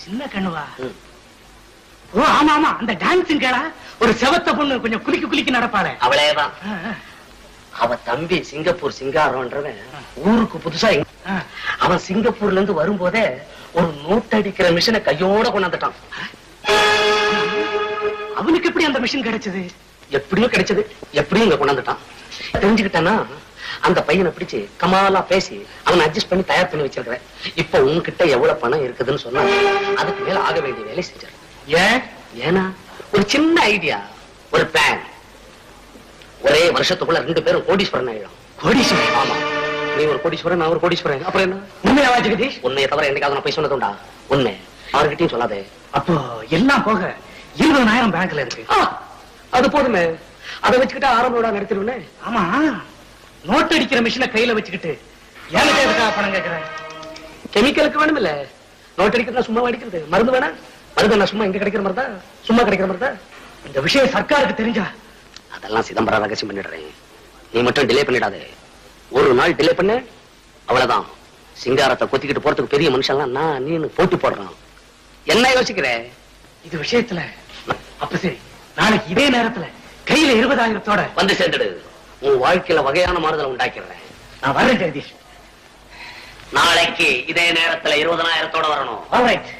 சின்ன கண்ணுவா? ஓ ஆமா ஆமா, அந்த டான்ஸிங் கேளா, ஒரு செவத்த பொண்ணு கொஞ்சம் குளிக்கு குளிக்கு நடப்பாளே அவளேதான். அவ தம்பி சிங்கப்பூர் சிங்காரம்ன்றவன் ஊருக்கு புதுசா அவன் சிங்கப்பூர்ல இருந்து வரும்போதே ஒரு நோட்டடிக்கிற மிஷினை கையோட கொண்டாந்துட்டான். அவனுக்கு எப்படி அந்த மிஷின் கிடைச்சது? எப்படியோ கிடைச்சது, எப்படியும் இங்க கொண்டாந்துட்டான். தெரிஞ்சுக்கிட்டானா அந்த பையனை பிடிச்சு கமாலா பேசி அவனை அட்ஜஸ்ட் பண்ணி தயார் பண்ணி வச்சிருக்கிறேன். இப்ப உன்கிட்ட எவ்வளவு பணம் இருக்குதுன்னு சொன்னா அதுக்கு மேல ஆக வேண்டிய வேலை செஞ்சிரு. ஏன்னா ஒரு சின்ன ஐடியா, ஒரு பிளான். ஒரே வருஷத்துக்குள்ள 2 பேரும் கோடீஸ்வரன் ஆயிடும். கோடீஸ்வரன்? ஆமா, நீ ஒரு கோடீஸ்வரன், நான் ஒரு கோடீஸ்வரன். அப்புறம் என்ன? உண்மையாவா ஜெகதீஷ்? உன்னைய தவிர என்னைக்காவது நான் போய் சொன்னதுண்டா? உண்மை. யாருக்கிட்டையும் சொல்லாதே. அப்போ எல்லாம் போக 20,000 பேங்க்ல இருக்கு. அது போதுமே, அதை வச்சுக்கிட்டு ஆரம்ப நடத்திடுவேன். ஆமா, நோட் அடிக்கிற மிஷினை கையில வச்சுக்கிட்டு எனக்கு எதுக்காக பணம் கேட்கிறேன்? கெமிக்கலுக்கு வேணும் இல்ல, நோட் அடிக்கிறதா சும்மா அடிக்கிறது. மருந்து வேணா? மருந்து என்ன சும்மா இங்க கிடைக்கிற மாதிரி தான், சும்மா கிடைக்கிற மாதிரி தான். இந்த விஷயம் சர்க்காருக்கு தெரிஞ்சா அதெல்லாம் சிதம்பரம் ரகசியம் பண்ணிடுறேன். நீ மட்டும் டிலே பண்ணிடாதே. ஒரு நாள் டிலே பண்ண அவ்வளவுதான். சிங்காரத்தை கொத்திக்கிட்டு போறதுக்கு பெரிய மனுஷன்லாம் நான் நீ போட்டி போடுறான். என்ன யோசிக்கிற இது விஷயத்துல? அப்ப சரி, நாளைக்கு இதே நேரத்துல கையில 20,000 வந்து சேர்ந்துடு. உன் வாழ்க்கையில வகையான மாறுதலை உண்டாக்கிறேன். நான் வரேன் ஜெகதீஷ். நாளைக்கு இதே நேரத்துல 20,000 வரணும். ஆல்ரைட்.